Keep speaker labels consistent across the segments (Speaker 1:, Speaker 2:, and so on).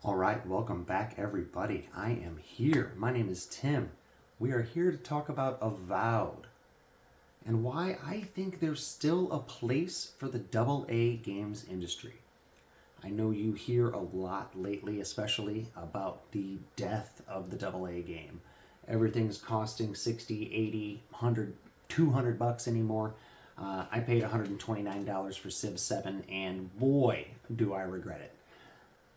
Speaker 1: All right, welcome back, everybody. I am here. My name is Tim. We are here to talk about Avowed and why I think there's still a place for the AA games industry. I know you hear a lot lately, especially about the death of the AA game. Everything's costing 60, 80, 100, 200 bucks anymore. I paid $129 for Civ 7, and boy, do I regret it.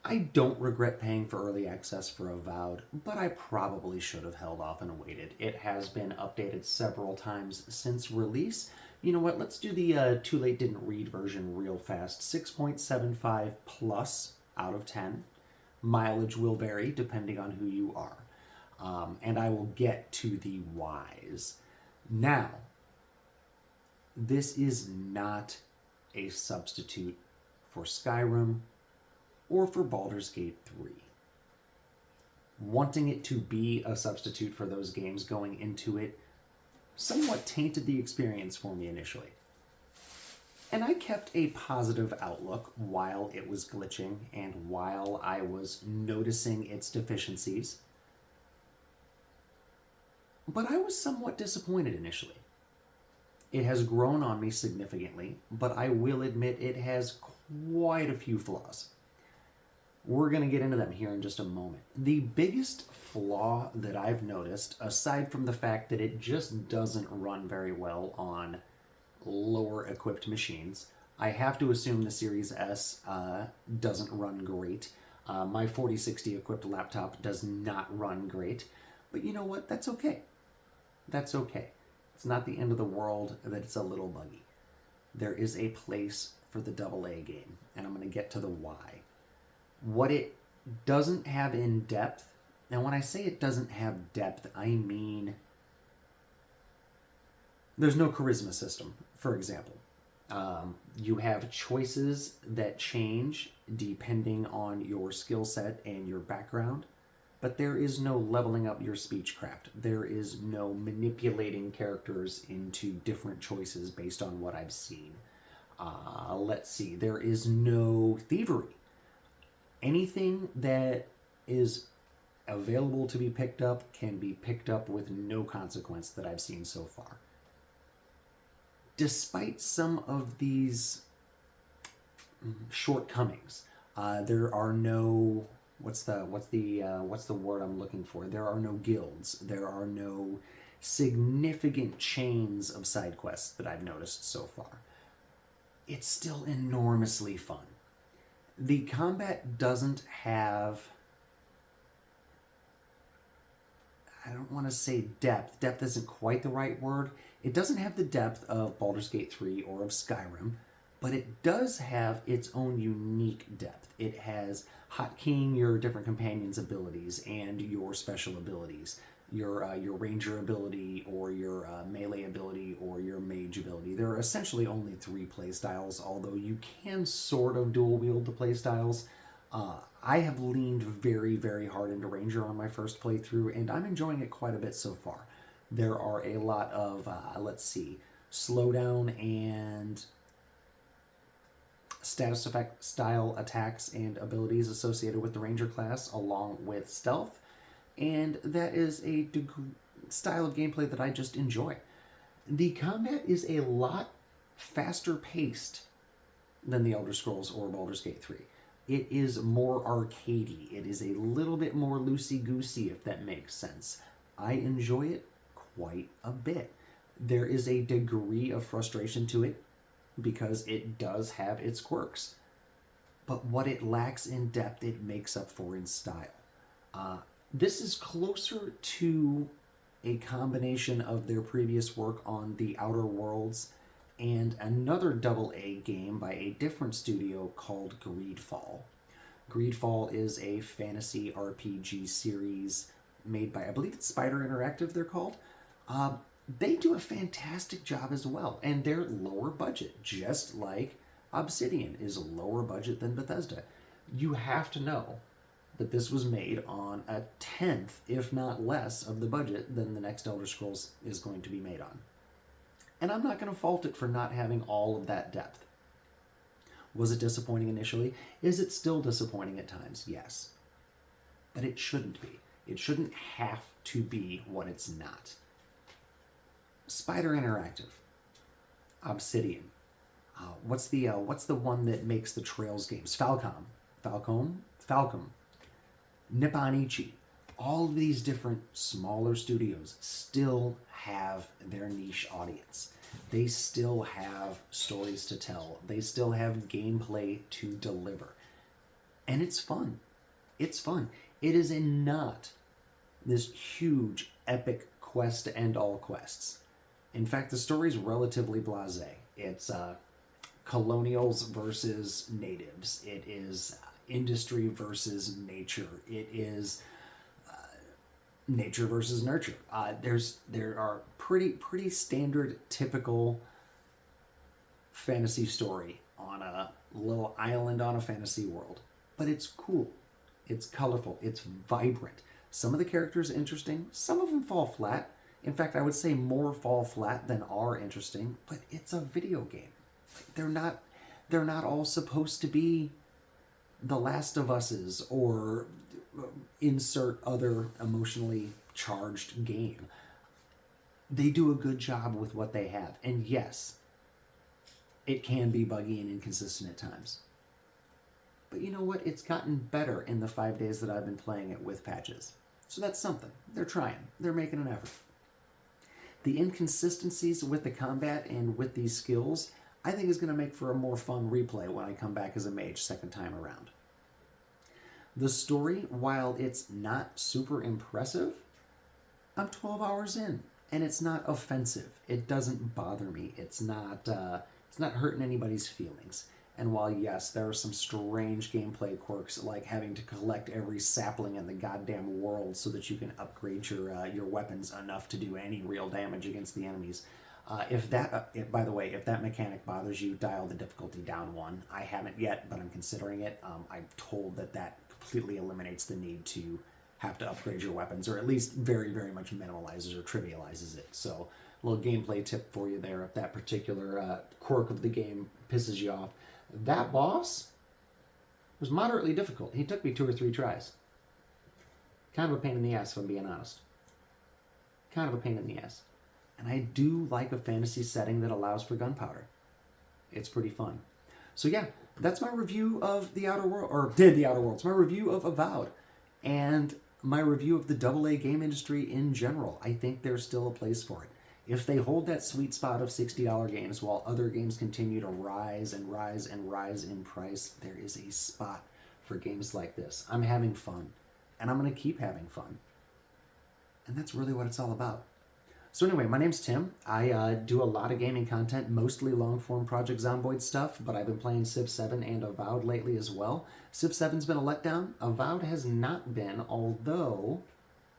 Speaker 1: I don't regret paying for early access for Avowed, but I probably should have held off and waited. It has been updated several times since release. You know what? Let's do the Too Late Didn't Read version real fast. 6.75 plus out of 10. Mileage will vary depending on who you are. And I will get to the whys. Now, this is not a substitute for Skyrim or for Baldur's Gate 3. Wanting it to be a substitute for those games going into it somewhat tainted the experience for me initially. And I kept a positive outlook while it was glitching and while I was noticing its deficiencies. But I was somewhat disappointed initially. It has grown on me significantly, but I will admit it has quite a few flaws. We're going to get into them here in just a moment. The biggest flaw that I've noticed, aside from the fact that it just doesn't run very well on lower equipped machines, I have to assume the Series S doesn't run great. My 4060 equipped laptop does not run great. But you know what? That's okay. That's okay. It's not the end of the world that it's a little buggy. There is a place for the AA game, and I'm going to get to the why. What it doesn't have in depth, and when I say it doesn't have depth, I mean there's no charisma system, for example. You have choices that change depending on your skill set and your background, but there is no leveling up your speechcraft. There is no manipulating characters into different choices based on what I've seen. Let's see, there is no thievery. Anything that is available to be picked up can be picked up with no consequence that I've seen so far. Despite some of these shortcomings, there are no what's the word I'm looking for? There are no guilds. There are no significant chains of side quests that I've noticed so far. It's still enormously fun. The combat doesn't have, I don't want to say depth. Depth isn't quite the right word. It doesn't have the depth of Baldur's Gate 3 or of Skyrim, but it does have its own unique depth. It has hotkeying your different companions' abilities and your special abilities. Your ranger ability or your melee ability or your mage ability. There are essentially only 3 playstyles, although you can sort of dual wield the playstyles. I have leaned very, very hard into ranger on my first playthrough, and I'm enjoying it quite a bit so far. There are a lot of, slowdown and status effect style attacks and abilities associated with the ranger class, along with stealth. And that is a style of gameplay that I just enjoy. The combat is a lot faster paced than the Elder Scrolls or Baldur's Gate 3. It is more arcadey. It is a little bit more loosey-goosey, if that makes sense. I enjoy it quite a bit. There is a degree of frustration to it because it does have its quirks. But what it lacks in depth, it makes up for in style. This is closer to a combination of their previous work on The Outer Worlds and another AA game by a different studio called Greedfall. Greedfall is a fantasy RPG series made by, I believe it's Spider Interactive they're called. They do a fantastic job as well, and they're lower budget, just like Obsidian is lower budget than Bethesda. You have to know that this was made on a tenth, if not less, of the budget than the next Elder Scrolls is going to be made on. And I'm not going to fault it for not having all of that depth. Was it disappointing initially? Is it still disappointing at times? Yes. but it shouldn't be. It shouldn't have to be what it's not. Spider Interactive, Obsidian. What's the one that makes the Trails games? Falcom, Nippon Ichi. All of these different smaller studios still have their niche audience. They still have stories to tell. They still have gameplay to deliver. And it's fun. It's fun. It is not this huge, epic quest to end all quests. In fact, the story's relatively blasé. It's colonials versus natives. It is industry versus nature. It is nature versus nurture. There are pretty standard, typical fantasy story on a little island on a fantasy world, but it's cool. It's colorful. It's vibrant. Some of the characters are interesting. Some of them fall flat. In fact, I would say more fall flat than are interesting. But it's a video game. They're not all supposed to be The Last of Us's or insert other emotionally charged game. They do a good job with what they have. And yes, it can be buggy and inconsistent at times. But you know what? It's gotten better in the 5 days that I've been playing it with patches. So that's something. They're trying. They're making an effort. The inconsistencies with the combat and with these skills, I think is going to make for a more fun replay when I come back as a mage second time around. The story, while it's not super impressive, I'm 12 hours in, and it's not offensive. It doesn't bother me. It's not hurting anybody's feelings. And while, yes, there are some strange gameplay quirks, like having to collect every sapling in the goddamn world so that you can upgrade your weapons enough to do any real damage against the enemies. By the way, if that mechanic bothers you, dial the difficulty down one. I haven't yet, but I'm considering it. I'm told that completely eliminates the need to have to upgrade your weapons, or at least very, very much minimalizes or trivializes it. So, a little gameplay tip for you there if that particular quirk of the game pisses you off. That boss was moderately difficult. He took me 2 or 3 tries. Kind of a pain in the ass, if I'm being honest. Kind of a pain in the ass. And I do like a fantasy setting that allows for gunpowder. It's pretty fun. So yeah, that's my review of The Outer World, or did The Outer Worlds. My review of Avowed. And my review of the AA game industry in general. I think there's still a place for it. If they hold that sweet spot of $60 games while other games continue to rise and rise and rise in price, there is a spot for games like this. I'm having fun, and I'm going to keep having fun. And that's really what it's all about. So anyway, my name's Tim. I do a lot of gaming content, mostly long-form Project Zomboid stuff, but I've been playing Civ 7 and Avowed lately as well. Civ 7's been a letdown. Avowed has not been, although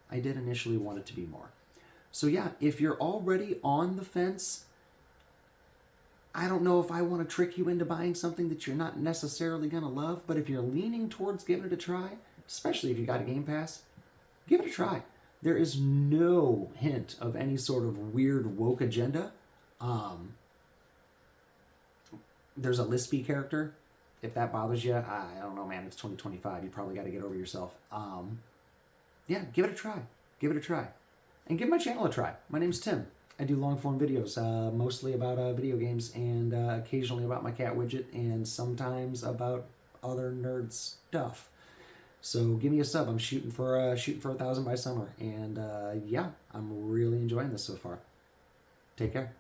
Speaker 1: I did initially want it to be more. So yeah, if you're already on the fence, I don't know if I want to trick you into buying something that you're not necessarily going to love, but if you're leaning towards giving it a try, especially if you got a Game Pass, give it a try. There is no hint of any sort of weird woke agenda. There's a lispy character. If that bothers you, I don't know, man. It's 2025. You probably got to get over yourself. Yeah, give it a try. Give it a try. And give my channel a try. My name's Tim. I do long-form videos, mostly about video games and occasionally about my cat widget and sometimes about other nerd stuff. So give me a sub. I'm shooting for 1,000 by summer. And yeah, I'm really enjoying this so far. Take care.